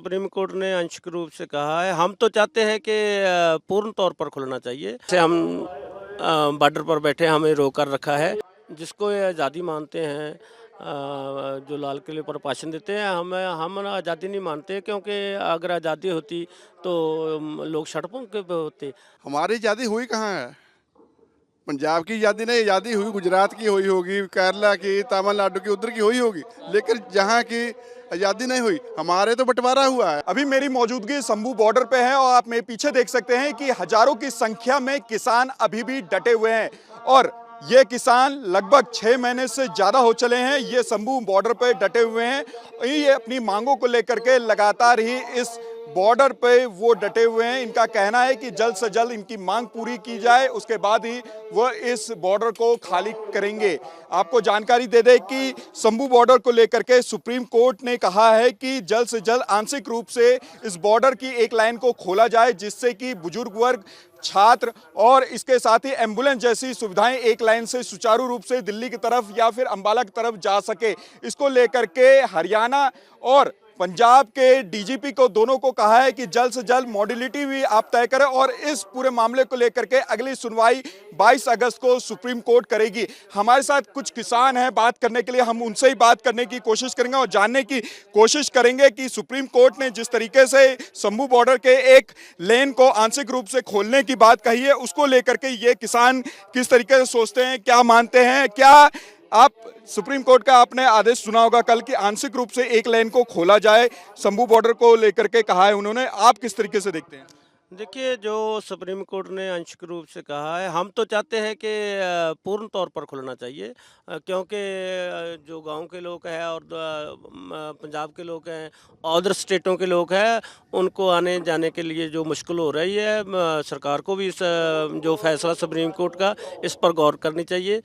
Supreme court ने आंशिक रूप से कहा है। हम तो चाहते हैं कि पूर्ण तौर पर खुलना चाहिए। जैसे हम बॉर्डर पर बैठे हमें रोक कर रखा है। जिसको ये आज़ादी मानते हैं, जो लाल किले पर भाषण देते हैं, हम ना आज़ादी नहीं मानते, क्योंकि अगर आज़ादी होती तो लोग सड़कों पे होते। हमारी आज़ादी हुई कहाँ है? पंजाब की आज़ादी नहीं, आज़ादी हुई गुजरात की हुई होगी, केरला की, तमिलनाडु की, उधर की हुई होगी, लेकिन जहाँ की आज़ादी नहीं हुई, हमारे तो बंटवारा हुआ है। अभी मेरी मौजूदगी शंभू बॉर्डर पे है और आप मेरे पीछे देख सकते हैं कि हजारों की संख्या में किसान अभी भी डटे हुए हैं और ये किसान लगभग 6 महीने से ज़्यादा हो चले हैं ये शंभू बॉर्डर पे डटे हुए हैं। ये अपनी मांगों को लेकर के लगातार ही इस बॉर्डर पे वो डटे हुए हैं। इनका कहना है कि जल्द से जल्द इनकी मांग पूरी की जाए, उसके बाद ही वह इस बॉर्डर को खाली करेंगे। आपको जानकारी दे दें कि शंभू बॉर्डर को लेकर के सुप्रीम कोर्ट ने कहा है कि जल्द से जल्द आंशिक रूप से इस बॉर्डर की एक लाइन को खोला जाए, जिससे कि बुजुर्ग वर्ग, छात्र और इसके साथ ही एम्बुलेंस जैसी सुविधाएं एक लाइन से सुचारू रूप से दिल्ली की तरफ या फिर अंबाला की तरफ जा सके। इसको लेकर के हरियाणा और पंजाब के डीजीपी को दोनों को कहा है कि जल्द से जल्द मॉड्यूलिटी भी आप तय करें और इस पूरे मामले को लेकर के अगली सुनवाई 22 अगस्त को सुप्रीम कोर्ट करेगी। हमारे साथ कुछ किसान हैं बात करने के लिए, हम उनसे ही बात करने की कोशिश करेंगे और जानने की कोशिश करेंगे कि सुप्रीम कोर्ट ने जिस तरीके से शंभू बॉर्डर के एक लेन को आंशिक रूप से खोलने की बात कही है, उसको लेकर के ये किसान किस तरीके से सोचते हैं, क्या मानते हैं। क्या आप सुप्रीम कोर्ट का आपने आदेश सुना होगा कल कि आंशिक रूप से एक लेन को खोला जाए, शंभू बॉर्डर को लेकर के कहा है उन्होंने, आप किस तरीके से देखते हैं? देखिए, जो सुप्रीम कोर्ट ने आंशिक रूप से कहा है, हम तो चाहते हैं कि पूर्ण तौर पर खुलना चाहिए, क्योंकि जो गांव के लोग हैं और पंजाब के लोग हैं, अदर स्टेटों के लोग हैं, उनको आने जाने के लिए जो मुश्किल हो रही है, सरकार को भी इस जो फैसला सुप्रीम कोर्ट का, इस पर गौर करनी चाहिए।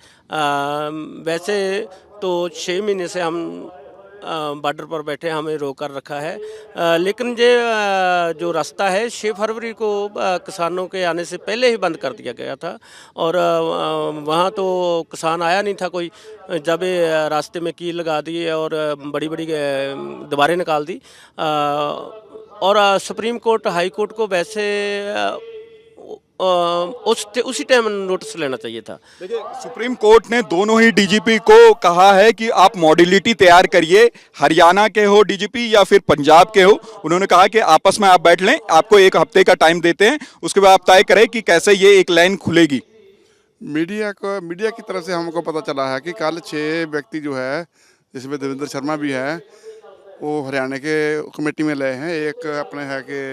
वैसे तो 6 महीने से हम बॉर्डर पर बैठे हमें रोक कर रखा है, लेकिन ये जो रास्ता है 6 फरवरी को किसानों के आने से पहले ही बंद कर दिया गया था और वहाँ तो किसान आया नहीं था कोई, जब ये रास्ते में कील लगा दी और बड़ी बड़ी दीवारें निकाल दी। और सुप्रीम कोर्ट, हाई कोर्ट को वैसे उसी टाइम नोटिस लेना चाहिए था। देखिए, सुप्रीम कोर्ट ने दोनों ही डीजीपी को कहा है कि आप मॉड्यूलिटी तैयार करिए, हरियाणा के हो डीजीपी या फिर पंजाब के हो। उन्होंने कहा कि आपस में आप बैठ लें, आपको 1 हफ्ते का टाइम देते हैं, उसके बाद आप तय करें कि कैसे ये एक लाइन खुलेगी। मीडिया की तरफ से हमको पता चला है कि कल 6 व्यक्ति जो है, जिसमें देवेंद्र शर्मा भी है, वो हरियाणा के कमेटी में लए हैं। एक अपने है कि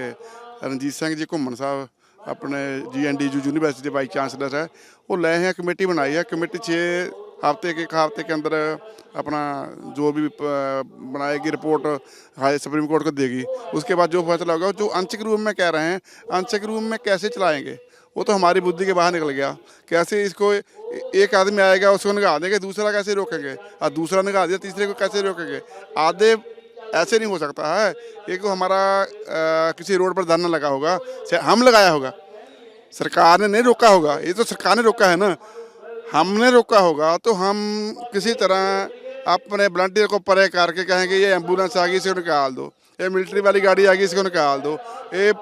रणजीत सिंह जी घुम्मन साहब अपने GNDU यूनिवर्सिटी वाइस चांसलर है, वो लए हैं, कमेटी बनाई है। कमेटी 6 हफ्ते के अंदर अपना जो भी बनाएगी रिपोर्ट हाई सुप्रीम कोर्ट को देगी। उसके बाद जो फैसला होगा, जो आंशिक रूप में कह रहे हैं, आंशिक रूप में कैसे चलाएंगे वो तो हमारी बुद्धि के बाहर निकल गया। कैसे इसको एक आदमी आएगा उसको निकाल देंगे, दूसरा कैसे रोकेंगे, और दूसरा निकाल दिया तीसरे को कैसे रोकेंगे? आधे ऐसे नहीं हो सकता है। एक तो हमारा किसी रोड पर धरना लगा होगा, हम लगाया होगा, सरकार ने नहीं रोका होगा, ये तो सरकार ने रोका है ना। हमने रोका होगा तो हम किसी तरह अपने वॉलंटियर को परे करके कहेंगे ये एम्बुलेंस आ गई इसको निकाल दो, ये मिलिट्री वाली गाड़ी आ गई इसको निकाल दो, ये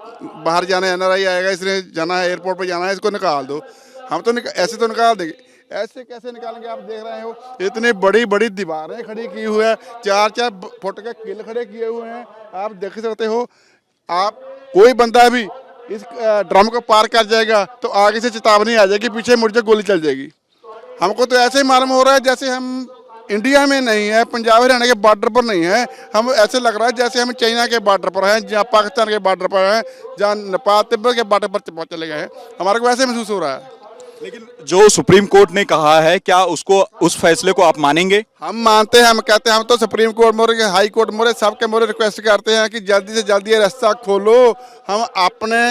बाहर जाना NRI आएगा इसने जाना है एयरपोर्ट पर जाना है इसको निकाल दो। हम तो ऐसे तो निकाल देंगे, ऐसे कैसे निकालेंगे? आप देख रहे हो इतनी बड़ी बड़ी दीवारें खड़ी की हुई है, 4-4 फुट के किल खड़े किए हुए हैं, आप देख सकते हो। आप कोई बंदा भी इस ड्रम को पार कर जाएगा तो आगे से चेतावनी आ जाएगी, पीछे मुड़ जाए गोली चल जाएगी। हमको तो ऐसे ही मालूम हो रहा है जैसे हम इंडिया में नहीं है, पंजाब हरियाणा के बॉर्डर पर नहीं है। हम ऐसे लग रहा है जैसे हम चाइना के बॉर्डर पर हैं, जहाँ पाकिस्तान के बॉर्डर पर हैं, जहाँ नेपाल तिब्बत के बॉर्डर पर चले गए हैं। हमारे को ऐसे महसूस हो रहा है। लेकिन जो सुप्रीम कोर्ट ने कहा है, क्या उसको, उस फैसले को आप मानेंगे? हम मानते हैं, हम कहते हैं, हम तो सुप्रीम कोर्ट मोरे, हाई कोर्ट मोरे, सबके मोरे रिक्वेस्ट करते हैं कि जल्दी से जल्दी ये रास्ता खोलो। हम अपने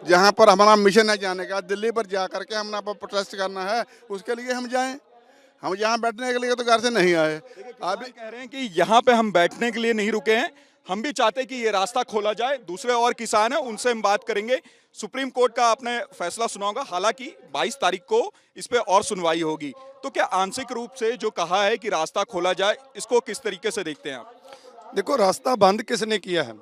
जहाँ पर हमारा मिशन है जाने का, दिल्ली पर जा करके हमने पर प्रोटेस्ट करना है, उसके लिए हम जाएं। हम यहाँ बैठने के लिए तो घर से नहीं आए। आप भी कह रहे हैं कि यहाँ पे हम बैठने के लिए नहीं रुके हैं, हम भी चाहते हैं कि ये रास्ता खोला जाए। दूसरे और किसान हैं, उनसे हम बात करेंगे। सुप्रीम कोर्ट का आपने फैसला सुना होगा, हालांकि 22 तारीख को इस पे और सुनवाई होगी, तो क्या आंशिक रूप से जो कहा है कि रास्ता खोला जाए, इसको किस तरीके से देखते हैं आप? देखो, रास्ता बंद किसने किया है?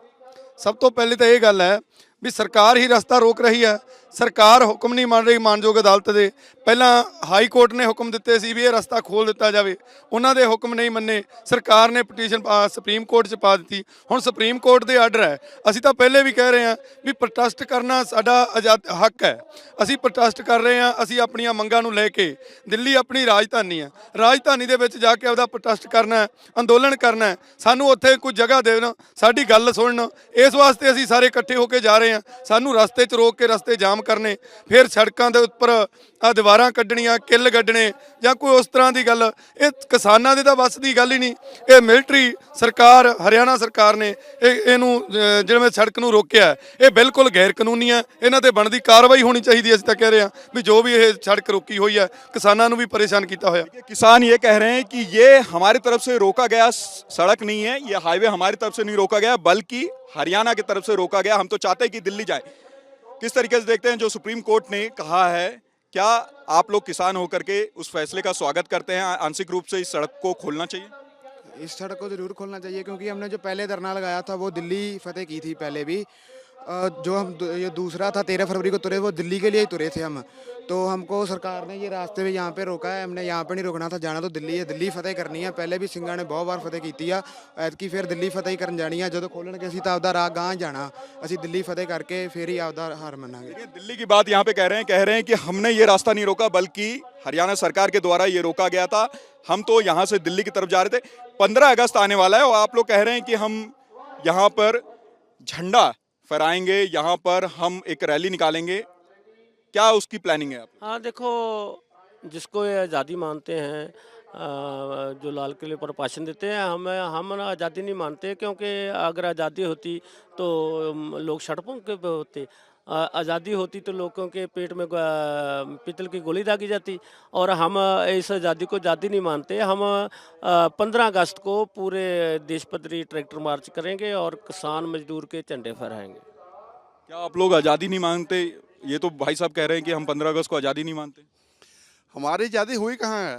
ਸਭ ਤੋਂ ਪਹਿਲੇ ਤਾਂ ਇਹ ਗੱਲ ਹੈ ਵੀ ਸਰਕਾਰ ਹੀ ਰਸਤਾ ਰੋਕ ਰਹੀ ਹੈ। ਸਰਕਾਰ ਹੁਕਮ ਨਹੀਂ ਮੰਨ ਰਹੀ ਮਾਨਯੋਗ ਅਦਾਲਤ ਦੇ। ਪਹਿਲਾਂ ਹਾਈ ਕੋਰਟ ਨੇ ਹੁਕਮ ਦਿੱਤੇ ਸੀ ਵੀ ਇਹ ਰਸਤਾ ਖੋਲ੍ਹ ਦਿੱਤਾ ਜਾਵੇ, ਉਹਨਾਂ ਦੇ ਹੁਕਮ ਨਹੀਂ ਮੰਨੇ। ਸਰਕਾਰ ਨੇ ਪਟੀਸ਼ਨ ਸੁਪਰੀਮ ਕੋਰਟ 'ਚ ਪਾ ਦਿੱਤੀ। ਹੁਣ ਸੁਪਰੀਮ ਕੋਰਟ ਦੇ ਆਰਡਰ ਹੈ। ਅਸੀਂ ਤਾਂ ਪਹਿਲੇ ਵੀ ਕਹਿ ਰਹੇ ਹਾਂ ਵੀ ਪ੍ਰੋਟੈਸਟ ਕਰਨਾ ਸਾਡਾ ਆਜ਼ਾਦ ਹੱਕ ਹੈ। ਅਸੀਂ ਪ੍ਰੋਟੈਸਟ ਕਰ ਰਹੇ ਹਾਂ। ਅਸੀਂ ਆਪਣੀਆਂ ਮੰਗਾਂ ਨੂੰ ਲੈ ਕੇ, ਦਿੱਲੀ ਆਪਣੀ ਰਾਜਧਾਨੀ ਹੈ, ਰਾਜਧਾਨੀ ਦੇ ਵਿੱਚ ਜਾ ਕੇ ਆਪਦਾ ਪ੍ਰੋਟੈਸਟ ਕਰਨਾ ਹੈ, ਅੰਦੋਲਨ ਕਰਨਾ ਹੈ। ਸਾਨੂੰ ਉੱਥੇ ਕੋਈ ਜਗ੍ਹਾ ਦੇਣ, ਸਾਡੀ ਗੱਲ ਸੁਣਨ, ਇਸ ਵਾਸਤੇ ਅਸੀਂ ਸਾਰੇ ਇਕੱਠੇ ਹੋ ਕੇ ਜਾ ਰਹੇ ਹਾਂ। ਸਾਨੂੰ ਰਸਤੇ 'ਚ ਰੋਕ ਕੇ ਰਸਤੇ ਜਾਮ ਕਰਨੇ, ਫਿਰ ਸੜਕਾਂ ਦੇ ਉੱਪਰ ਆ ਦੀਵਾਰਾਂ ਕੱਢਣੀਆਂ, ਕਿੱਲ ਕੱਢਣੇ ਜਾਂ ਕੋਈ ਉਸ ਤਰ੍ਹਾਂ ਦੀ ਗੱਲ, ਇਹ ਕਿਸਾਨਾਂ ਦੇ ਤਾਂ ਵੱਸ ਦੀ ਗੱਲ ਹੀ ਨਹੀਂ। ਇਹ ਮਿਲਟਰੀ ਸਰਕਾਰ, ਹਰਿਆਣਾ ਸਰਕਾਰ ਨੇ ਇਹਨੂੰ ਜਿਵੇਂ ਸੜਕ ਨੂੰ ਰੋਕਿਆ, ਇਹ ਬਿਲਕੁਲ ਗੈਰ ਕਾਨੂੰਨੀ ਹੈ। ਇਹਨਾਂ ਤੇ ਬਣਦੀ ਕਾਰਵਾਈ ਹੋਣੀ ਚਾਹੀਦੀ ਹੈ। ਅਸੀਂ ਤਾਂ ਕਹਿ ਰਹੇ ਹਾਂ ਵੀ ਜੋ ਵੀ ਇਹ ਸੜਕ ਰੋਕੀ ਹੋਈ ਹੈ, ਕਿਸਾਨਾਂ ਨੂੰ ਵੀ ਪਰੇਸ਼ਾਨ ਕੀਤਾ ਹੋਇਆ। किसान ये कह रहे हैं कि ये हमारी तरफ से रोका गया सड़क नहीं है, ये हाईवे हमारी तरफ से नहीं रोका गया, बल्कि हरियाणा की तरफ से रोका गया। हम तो चाहते हैं कि दिल्ली जाए। किस तरीके से देखते हैं जो सुप्रीम कोर्ट ने कहा है? क्या आप लोग किसान होकर के उस फैसले का स्वागत करते हैं? आंशिक रूप से इस सड़क को खोलना चाहिए? इस सड़क को ज़रूर खोलना चाहिए, क्योंकि हमने जो पहले धरना लगाया था वो दिल्ली फतेह की थी पहले भी। जो हम ये दूसरा था 13 फरवरी को तुरे, वो दिल्ली के लिए ही तुरे थे हम। तो हमको सरकार ने ये रास्ते में यहाँ पे रोका है। हमने यहाँ पे नहीं रुकना था, जाना तो दिल्ली है। दिल्ली फतेह करनी है। पहले भी ਸਿੰਘਾਂ ने बहुत बार फतेह की है, ऐतकी फिर दिल्ली फतेह करन जानी है। जो खोलणगे असीं तां आपदा राह गांह जाना, असीं दिल्ली फतेह करके फिर ही आपदा हार मनांगे। दिल्ली की बात यहाँ पे कह रहे हैं कि हमने ये रास्ता नहीं रोका, बल्कि हरियाणा सरकार के द्वारा ये रोका गया था। हम तो यहाँ से दिल्ली की तरफ जा रहे थे। 15 अगस्त आने वाला है और आप लोग कह रहे हैं कि हम यहाँ पर झंडा फहराएंगे, यहाँ पर हम एक रैली निकालेंगे। क्या उसकी प्लानिंग है? हाँ देखो, जिसको ये आज़ादी मानते हैं, जो लाल किले पर भाषण देते हैं, हम आज़ादी नहीं मानते, क्योंकि अगर आज़ादी होती तो लोग सड़कों पे होते। आज़ादी होती तो लोगों के पेट में पीतल की गोली दागी जाती। और हम इस आज़ादी को आज़ादी नहीं मानते। हम 15 अगस्त को पूरे देश पद्धरी ट्रैक्टर मार्च करेंगे और किसान मजदूर के झंडे फहराएंगे। क्या आप लोग आज़ादी नहीं मानते? ये तो भाई साहब कह रहे हैं कि हम 15 अगस्त को आज़ादी नहीं मानते। हमारी आज़ादी हुई कहाँ है?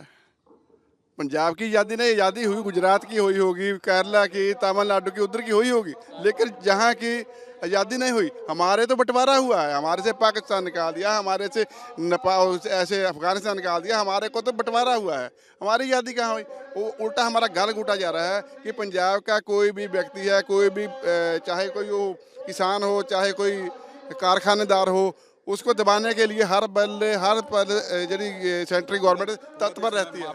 पंजाब की आज़ादी नहीं, आज़ादी हुई गुजरात की हुई होगी, केरला की, तमिलनाडु की, उधर की हुई होगी, लेकिन जहाँ की आज़ादी नहीं हुई। हमारे तो बंटवारा हुआ है। हमारे से पाकिस्तान निकाल दिया, हमारे से नेपाल, ऐसे अफगानिस्तान निकाल दिया, हमारे को तो बंटवारा हुआ है। हमारी आज़ादी कहाँ हुई? वो उल्टा हमारा घर घूटा जा रहा है कि पंजाब का कोई भी व्यक्ति है, कोई भी चाहे कोई वो किसान हो, चाहे कोई कारखानेदार हो, उसको दबाने के लिए हर पल जी सेंट्रल गवर्नमेंट तत्पर रहती है।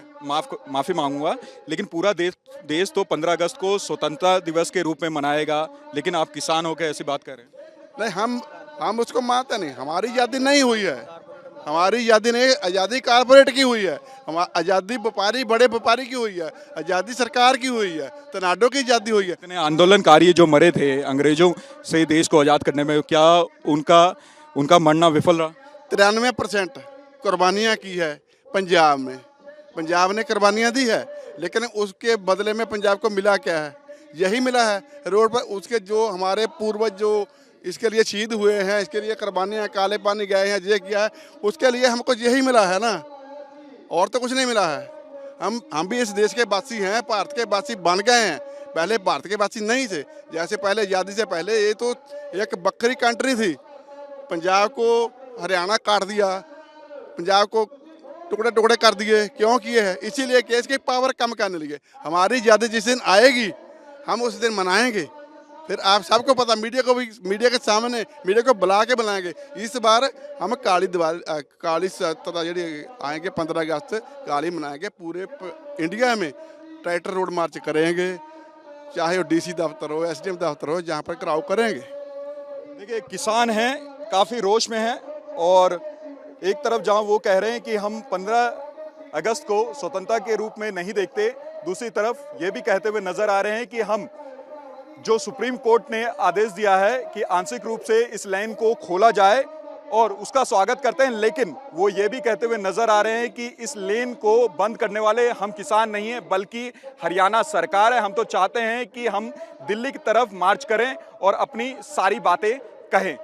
माफ़ी मांगूंगा, लेकिन पूरा देश तो 15 अगस्त को स्वतंत्रता दिवस के रूप में मनाएगा, लेकिन आप किसान होकर ऐसी बात कर रहे हैं। नहीं, हम उसको मानते नहीं। हमारी आज़ादी नहीं हुई है। हमारी आज़ादी नहीं, आज़ादी कारपोरेट की हुई है। आज़ादी व्यापारी, बड़े व्यापारी की हुई है। आज़ादी सरकार की हुई है। तमिलनाडु की आज़ादी हुई है। इतने आंदोलनकारी जो मरे थे अंग्रेजों से देश को आज़ाद करने में, क्या उनका मरना विफल रहा? 93% कुर्बानियाँ की है पंजाब में। पंजाब ने कुर्बानियाँ दी है, लेकिन उसके बदले में पंजाब को मिला क्या है? यही मिला है रोड पर। उसके जो हमारे पूर्वज जो इसके लिए शहीद हुए हैं, इसके लिए कुर्बानियाँ, काले पानी गए हैं, ये किया है, उसके लिए हमको यही मिला है ना, और तो कुछ नहीं मिला है। हम भी इस देश के वासी हैं, भारत के वासी बन गए हैं। पहले भारत के वासी नहीं थे। जैसे पहले आज़ादी से पहले ये तो एक बकरी कंट्री थी। पंजाब को हरियाणा काट दिया, पंजाब को टुकड़े टुकड़े कर दिए। क्यों किए हैं? इसीलिए कि इसकी पावर कम करने लगे। हमारी आज़ादी जिस दिन आएगी हम उस दिन मनाएंगे। फिर आप सबको पता, मीडिया के सामने मीडिया को बुला के बुलाएंगे। इस बार हम काली सत्ता जी आएंगे, 15 अगस्त काली मनाएंगे। पूरे इंडिया में ट्रैक्टर रोड मार्च करेंगे, चाहे वो DC दफ्तर हो, SDM दफ्तर हो, जहाँ पर कराव करेंगे। देखिए, किसान हैं, काफ़ी रोष में हैं, और एक तरफ जहां वो कह रहे हैं कि हम 15 अगस्त को स्वतंत्रता के रूप में नहीं देखते, दूसरी तरफ ये भी कहते हुए नजर आ रहे हैं कि हम जो सुप्रीम कोर्ट ने आदेश दिया है कि आंशिक रूप से इस लेन को खोला जाए और उसका स्वागत करते हैं, लेकिन वो ये भी कहते हुए नजर आ रहे हैं कि इस लेन को बंद करने वाले हम किसान नहीं हैं, बल्कि हरियाणा सरकार है। हम तो चाहते हैं कि हम दिल्ली की तरफ मार्च करें और अपनी सारी बातें कहें।